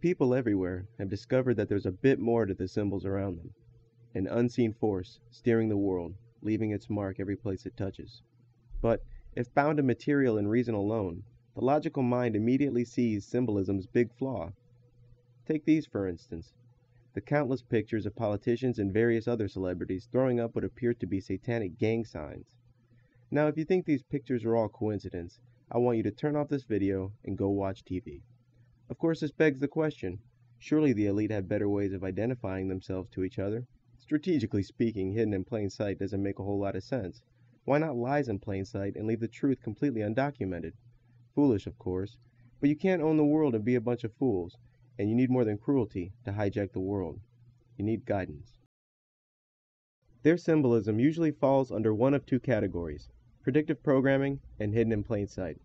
People everywhere have discovered that there's a bit more to the symbols around them. An unseen force steering the world, leaving its mark every place it touches. But if bound to material and reason alone, the logical mind immediately sees symbolism's big flaw. Take these, for instance. The countless pictures of politicians and various other celebrities throwing up what appear to be satanic gang signs. Now, if you think these pictures are all coincidence, I want you to turn off this video and go watch TV. Of course, this begs the question, surely the elite have better ways of identifying themselves to each other? Strategically speaking, hidden in plain sight doesn't make a whole lot of sense. Why not lies in plain sight and leave the truth completely undocumented? Foolish, of course, but you can't own the world and be a bunch of fools, and you need more than cruelty to hijack the world. You need guidance. Their symbolism usually falls under one of two categories: predictive programming and hidden in plain sight.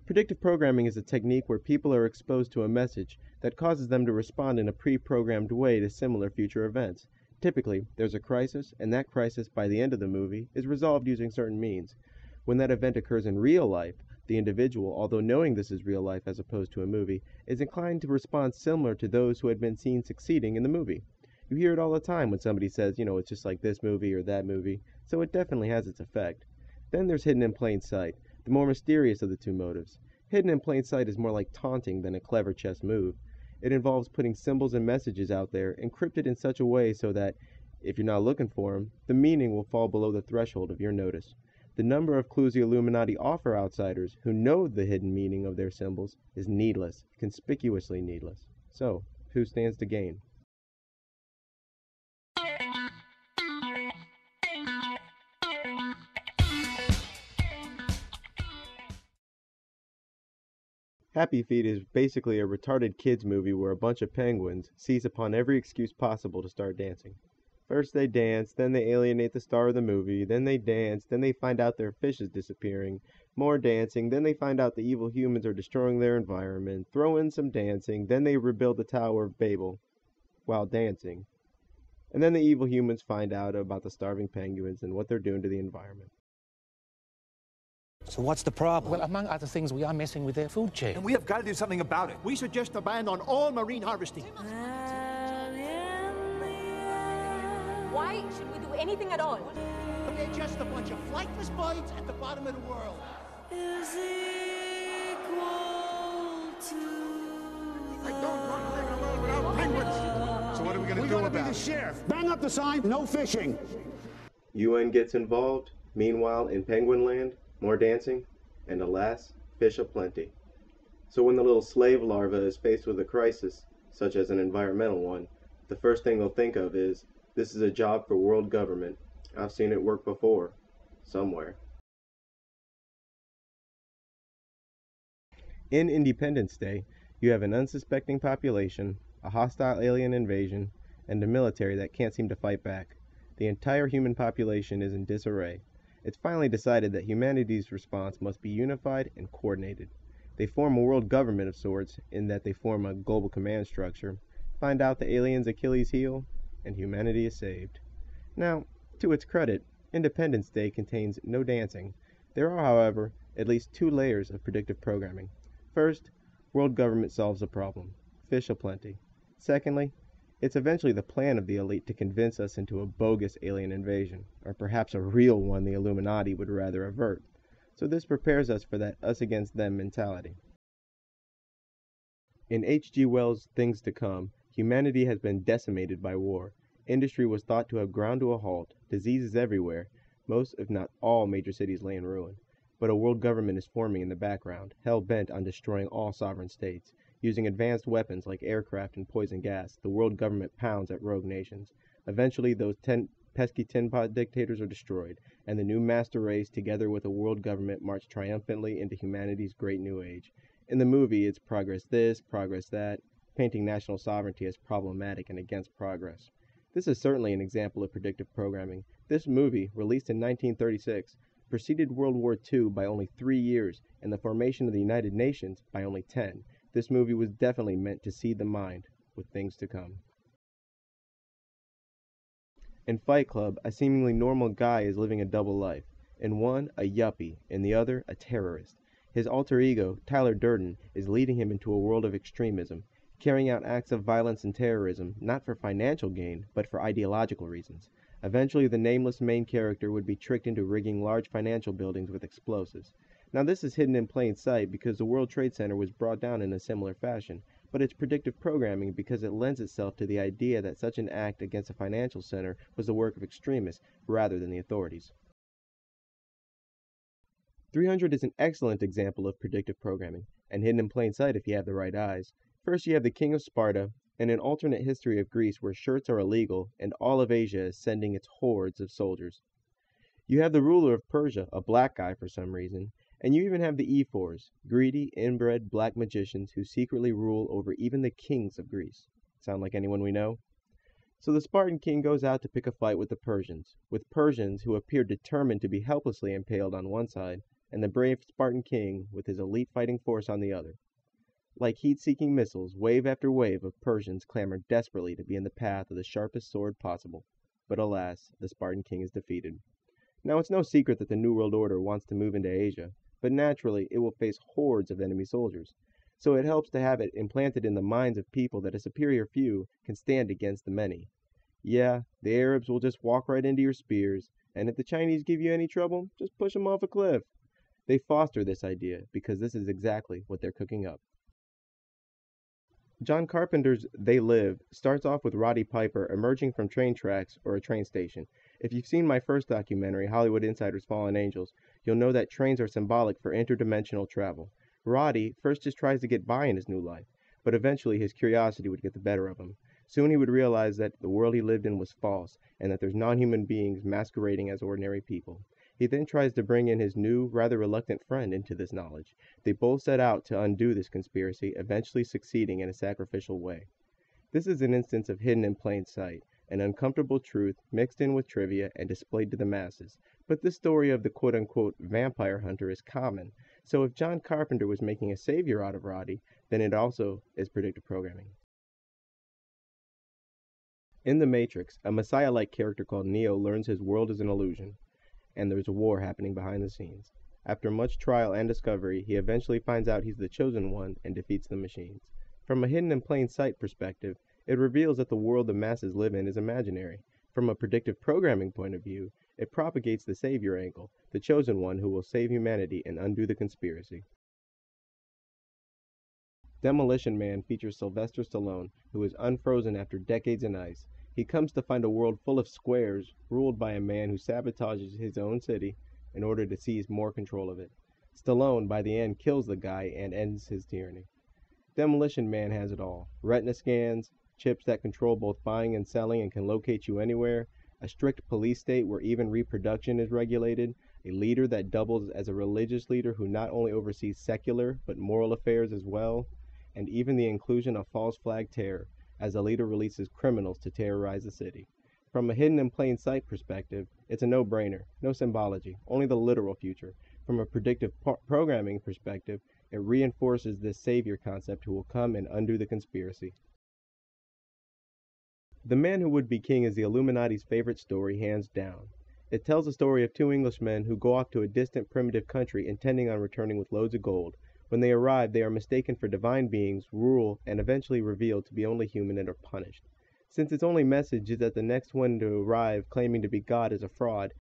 Predictive programming is a technique where people are exposed to a message that causes them to respond in a pre-programmed way to similar future events. Typically, there's a crisis, and that crisis, by the end of the movie, is resolved using certain means. When that event occurs in real life, the individual, although knowing this is real life as opposed to a movie, is inclined to respond similar to those who had been seen succeeding in the movie. You hear it all the time when somebody says, it's just like this movie or that movie, so it definitely has its effect. Then there's hidden in plain sight, the more mysterious of the two motives. Hidden in plain sight is more like taunting than a clever chess move. It involves putting symbols and messages out there, encrypted in such a way so that, if you're not looking for them, the meaning will fall below the threshold of your notice. The number of clues the Illuminati offer outsiders who know the hidden meaning of their symbols is needless, conspicuously needless. So, who stands to gain? Happy Feet is basically a retarded kids movie where a bunch of penguins seize upon every excuse possible to start dancing. First they dance, then they alienate the star of the movie, then they dance, then they find out their fish is disappearing, more dancing, then they find out the evil humans are destroying their environment, throw in some dancing, then they rebuild the Tower of Babel while dancing. And then the evil humans find out about the starving penguins and what they're doing to the environment. So what's the problem? Well, among other things, we are messing with their food chain. And we have got to do something about it. We suggest a ban on all marine harvesting. Why should we do anything at all? They're just a bunch of flightless birds at the bottom of the world. Is equal to... I don't want to live alone without penguins. So what are we going to do We about gotta be it? the sheriff. Bang up the sign, no fishing. UN gets involved. Meanwhile, in Penguin Land, more dancing, and alas, fish aplenty. So when the little slave larva is faced with a crisis, such as an environmental one, the first thing they'll think of is, this is a job for world government. I've seen it work before. Somewhere. In Independence Day, you have an unsuspecting population, a hostile alien invasion, and a military that can't seem to fight back. The entire human population is in disarray. It's finally decided that humanity's response must be unified and coordinated. They form a world government of sorts, in that they form a global command structure, find out the aliens' Achilles heel, and humanity is saved. Now, to its credit, Independence Day contains no dancing. There are, however, at least two layers of predictive programming. First, world government solves a problem. Fish aplenty. Secondly, it's eventually the plan of the elite to convince us into a bogus alien invasion, or perhaps a real one the Illuminati would rather avert. So this prepares us for that us against them mentality. In H.G. Wells' Things to Come, humanity has been decimated by war. Industry was thought to have ground to a halt, diseases everywhere, most if not all major cities lay in ruin. But a world government is forming in the background, hell-bent on destroying all sovereign states. Using advanced weapons like aircraft and poison gas, the world government pounds at rogue nations. Eventually, those pesky tin pot dictators are destroyed, and the new master race, together with a world government, march triumphantly into humanity's great new age. In the movie, it's progress this, progress that, painting national sovereignty as problematic and against progress. This is certainly an example of predictive programming. This movie, released in 1936, preceded World War II by only 3 years, and the formation of the United Nations by only 10. This movie was definitely meant to seed the mind with things to come. In Fight Club, a seemingly normal guy is living a double life. In one, a yuppie, in the other, a terrorist. His alter ego, Tyler Durden, is leading him into a world of extremism. carrying out acts of violence and terrorism, not for financial gain, but for ideological reasons. Eventually, the nameless main character would be tricked into rigging large financial buildings with explosives. Now, this is hidden in plain sight because the World Trade Center was brought down in a similar fashion, but it's predictive programming because it lends itself to the idea that such an act against a financial center was the work of extremists rather than the authorities. 300 is an excellent example of predictive programming, and hidden in plain sight if you have the right eyes. First, you have the King of Sparta, and an alternate history of Greece where shirts are illegal and all of Asia is sending its hordes of soldiers. You have the ruler of Persia, a black guy for some reason, and you even have the E4s, greedy, inbred black magicians who secretly rule over even the kings of Greece. Sound like anyone we know? So the Spartan king goes out to pick a fight with the Persians who appear determined to be helplessly impaled on one side, and the brave Spartan king with his elite fighting force on the other. Like heat-seeking missiles, wave after wave of Persians clamor desperately to be in the path of the sharpest sword possible. But alas, the Spartan king is defeated. Now it's no secret that the New World Order wants to move into Asia, but naturally it will face hordes of enemy soldiers. So it helps to have it implanted in the minds of people that a superior few can stand against the many. Yeah, the Arabs will just walk right into your spears, and if the Chinese give you any trouble, just push them off a cliff. They foster this idea because this is exactly what they're cooking up. John Carpenter's They Live starts off with Roddy Piper emerging from train tracks or a train station. If you've seen my first documentary, Hollywood Insider's Fallen Angels, you'll know that trains are symbolic for interdimensional travel. Roddy first just tries to get by in his new life, but eventually his curiosity would get the better of him. Soon he would realize that the world he lived in was false, and that there's non-human beings masquerading as ordinary people. He then tries to bring in his new, rather reluctant friend into this knowledge. They both set out to undo this conspiracy, eventually succeeding in a sacrificial way. This is an instance of hidden in plain sight, an uncomfortable truth mixed in with trivia and displayed to the masses. But this story of the quote-unquote vampire hunter is common, so if John Carpenter was making a savior out of Roddy, then it also is predictive programming. In The Matrix, a messiah-like character called Neo learns his world is an illusion, and there's a war happening behind the scenes. After much trial and discovery, he eventually finds out he's the chosen one and defeats the machines. From a hidden in plain sight perspective, it reveals that the world the masses live in is imaginary. From a predictive programming point of view, it propagates the savior angle, the chosen one who will save humanity and undo the conspiracy. Demolition Man features Sylvester Stallone, who is unfrozen after decades in ice. He comes to find a world full of squares, ruled by a man who sabotages his own city in order to seize more control of it. Stallone, by the end, kills the guy and ends his tyranny. Demolition Man has it all. Retina scans, chips that control both buying and selling and can locate you anywhere, a strict police state where even reproduction is regulated, a leader that doubles as a religious leader who not only oversees secular but moral affairs as well, and even the inclusion of false flag terror, as the leader releases criminals to terrorize the city. From a hidden in plain sight perspective, it's a no-brainer, no symbology, only the literal future. From a predictive programming perspective, it reinforces this savior concept who will come and undo the conspiracy. The Man Who Would Be King is the Illuminati's favorite story, hands down. It tells the story of two Englishmen who go off to a distant primitive country intending on returning with loads of gold. When they arrive, they are mistaken for divine beings, rule, and eventually revealed to be only human and are punished. Since its only message is that the next one to arrive claiming to be God is a fraud,